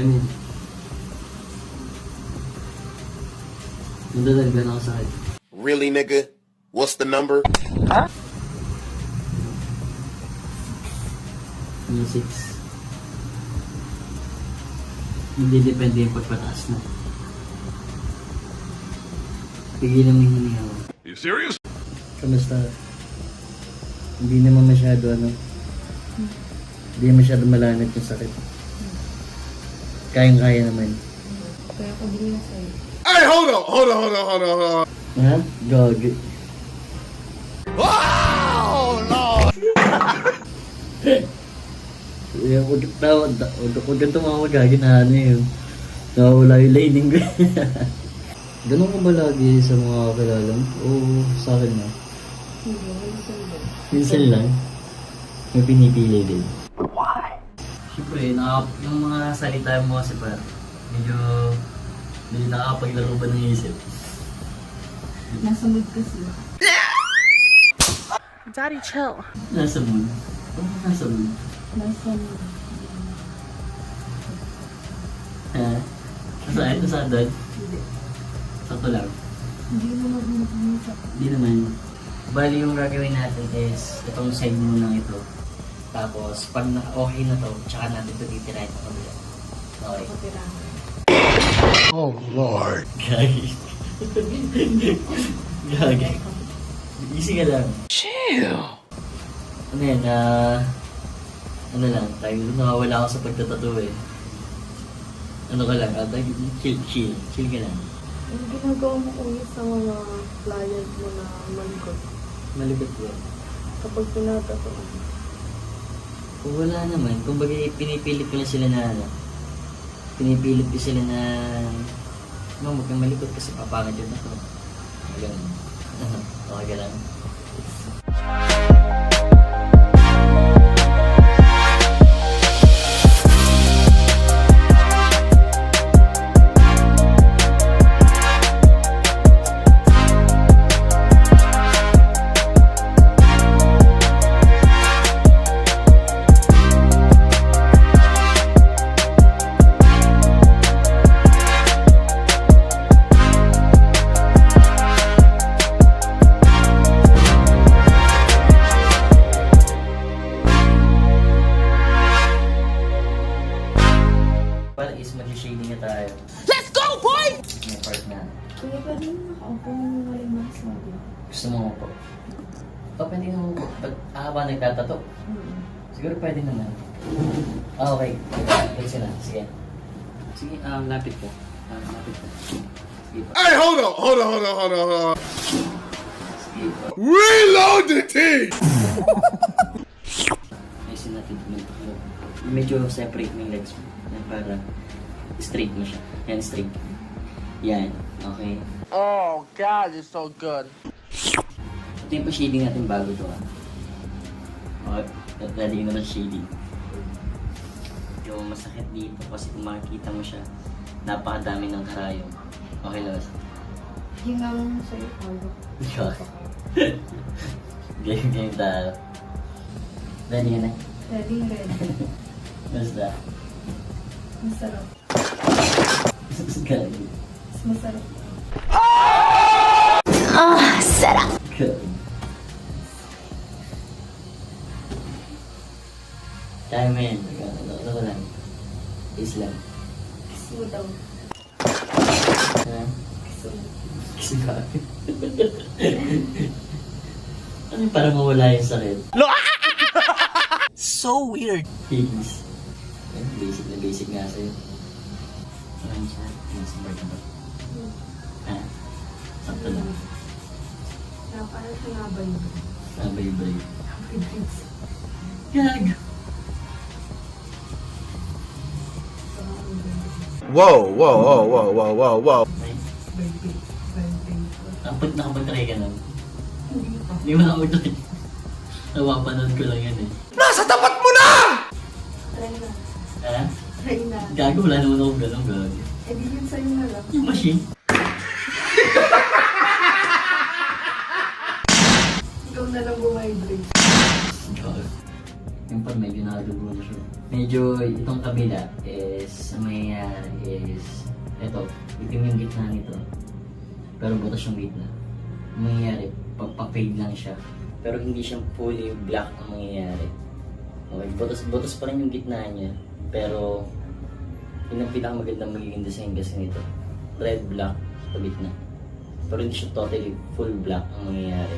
mo. Nadadagdan ako sa akin. Really, nigga? What's the number? Huh? Yung 6. Hindi depende yung pagpataas mo. Pigilan mo yung hininga mo. You serious? Kamusta? Hindi naman masyado hindi masyado malanag yung sakit. Kayang-kaya naman. Kaya ako din na sa'yo. Hey, hold on. Ha? Gagi. Oh, Lord! Huwag kang tumawag gagi na ano yun. Nawawala yung lining ko. Ganun ka ba lagi sa mga kakilala mo? O sa akin na? Hindi, minsan ba? Minsan lang. May pinipili din. Why? Siyempre, yung mga salita mo kasi par, medyo nakakapaglaro ba ng isip? Nasa mood kasi. Daddy, chill. Nasa mood? Ano nasa mood? Nasa mood. Ha? Saan? Saan doon? Hindi. Sakto lang. Hindi mo mag-uusap. Hindi naman. Bali yung gagawin natin is itong side muna ito. Tapos pag okay na to, tsaka natin ito titirahin sa kabila. Okay. Kapirahan. Oh, Lord. Gagi. Gagi. Easy ka lang. Chill. Ano yan, ano lang, tayo nakawala ako sa pagtatato eh. Ano ka lang, chill ka lang. Ang ginagawa mo kuya sa mga client mo na malikot. Malibot ba? Kapag pinagkatoon. Wala naman, kumbaga pinipilit ko na sila na pinipilit ko sila na huwag kang malikot kasi papangad yun ako. Ganun. Okay ka lang. Is mag-shading na tayo. Let's go, boy! May part na. Kuya, pwede mo nakaupo mo walang mask mo. Gusto mo po? O, pwede mo pag habang nagtatato. Siguro pwede naman. Okay. Pwede na. Sige. Sige, lapit ko. Lapit ko. Sige po. Hey, hold on. Sige po. Reload the tape! Ayusin natin. Medyo separate mo yung legs mo. Yan, para straight mo siya. Yan, straight. Yan. Okay. Oh, God, it's so good. Ito yung pa-shading natin bago ito Okay. Dali naman shading. Yung masakit dito kasi kung makikita mo siya, napakadami ng karayom. Okay, Lawas? Hinga mo sa'yo, Paulo. Game tayo. Ready ka na? Ready. Basta. Masarap. Gagi. Masarap. Sarap. Gagi. Kaya mo yan. Ano ko lang? Is lang. Kiss mo daw. Ha? Kiss mo. Kasi gagi. Ano yung para mawala yung sakit? So weird. Please. Basic nga sa'yo. Ano siya? Nasa bar ka ba? Ha? Sakto lang. Parang sinabay mo. Sabay-bay. Happy days. Gag! Whoa. Kapag nakapag-try ka nun, Hindi pa. hindi mo nakapag-try. Nawapanood ko lang yan eh. Nasa tapat mo na! Try na. Ha? Try na. Gago, wala naman akong ganun gagi. Eh di yun sa'yo na lang. Yung machine. Ikaw na lang bumibrate. Gago. Yung pag medyo nakadugo na siya. Medyo itong kabila is may itim yung gitna nito. Pero butas yung gitna. Ang mangyayari, pagpa-fade lang siya. Pero hindi siya fully black ang mangyayari. Okay, butas pa rin yung gitna niya. Pero, yun ang pinakamagandang magiging design kasi nito. Red, black, sa gitna. Pero hindi siya totally full black ang mangyayari.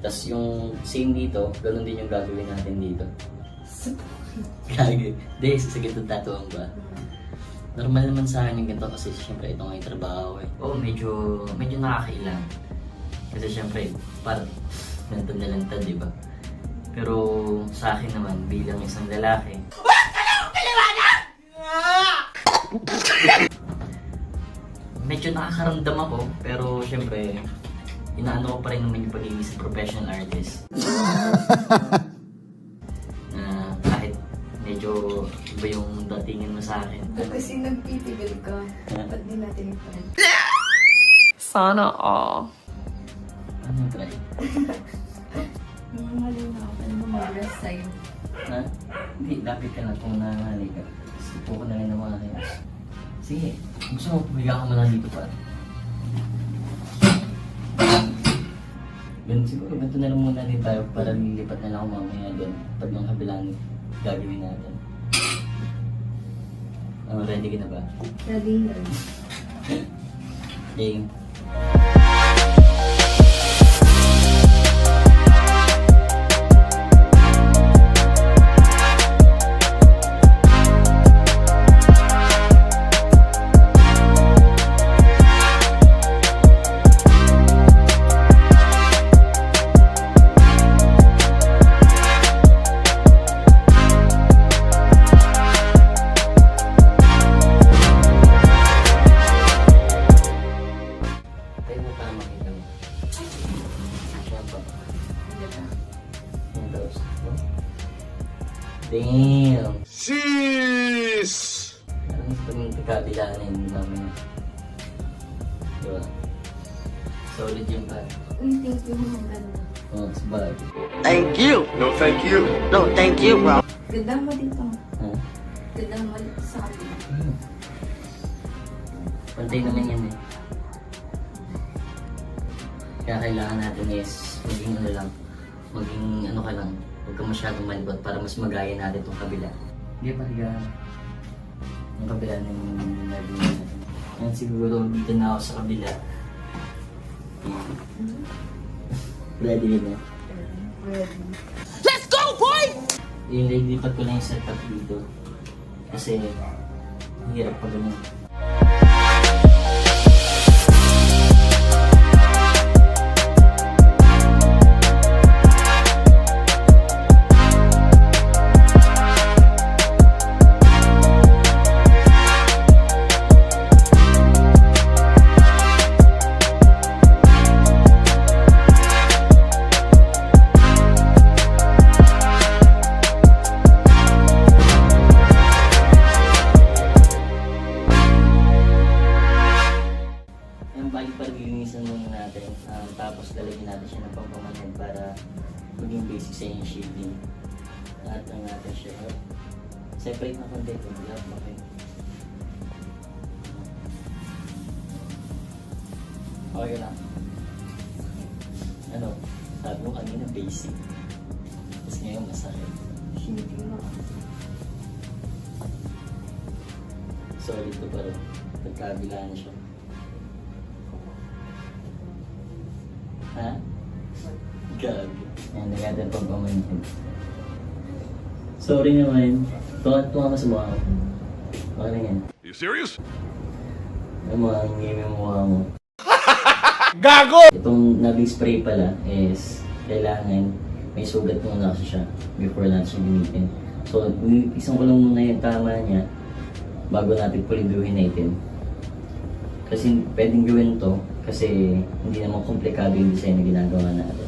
Tapos yung same dito, ganun din yung gagawin natin dito. Gagi. Hindi, sa ganitong tatuang ba? Normal naman sa akin yung ganito kasi syempre ito nga yung trabaho eh. Oo, medyo nakakailang. Kasi syempre, parang lantad, di ba? Pero sa akin naman, bilang isang lalaki, medyo nakakaramdam ako, pero syempre, inaano ko pa rin naman yung pagiging isang professional artist. Na kahit medyo iba yung datingin mo sa akin. Kasi nagpipigil ka. Ba't di natin i-friend? Sana all. Ano yung try? Nangangaling na ako. Ano ba mag-rest sa'yo? Ha? Hindi, lapit ka lang kung nangangali ka. Sipo ko na rin ng mga kayo. Sige, gusto mo pumiga ka muna dito pa. Ganun siguro, ganito na lang muna din tayo para lilipat na lang ako mamaya doon pag yung kabilang gagawin natin. Ready ka na ba? Ready na. Game. Tayo mo para makita mo. Siya pa. Yan daw. Damn! Sheesh. Ano sa paging pagkabilaan yun namin? Diba? Solid yung pa. Uy, thank you. Ganda. Oh, sabag. Thank you. No, thank you. No, thank you, bro. Ganda mo dito. Ha? Ganda mo dito sa akin. Pantay naman yan eh. Kaya kailangan natin is maging ano lang, maging ano ka lang, huwag ka masyadong malibot para mas magaya natin itong kabila. Hindi pa higa. Yung kabila na yung naging natin. Yan siguro dito na ako sa kabila. Ready na. Ready. Let's go, boy! Ililipat ko lang yung setup dito. Kasi hirap pa ganun. Yung bali pa linisan muna natin, tapos lalagyan natin siya ng pampamanhead para maging basic sa yung shading. Lahat lang natin siya. Separate na konti kung lahat ba kayo. Okay lang. Ano, sabi mo kanina basic. Tapos ngayon masakit. Hindi mo. Solid to pa rin. Pagkabila na siya. Ha? Gabi. Yan, naganda pang pamanhin. Sorry naman. Tunga ka sa mukha ko. Okay lang yan. You serious? Alam mo, ang ngimi yung mukha mo. Gago! Itong naging spray pala is kailangan may sugat muna kasi siya before natin siya gamitin. So, isang ko lang muna yung tama niya bago natin puliduhin natin. Kasi pwedeng gawin to kasi hindi naman komplikado yung design na ginagawa natin.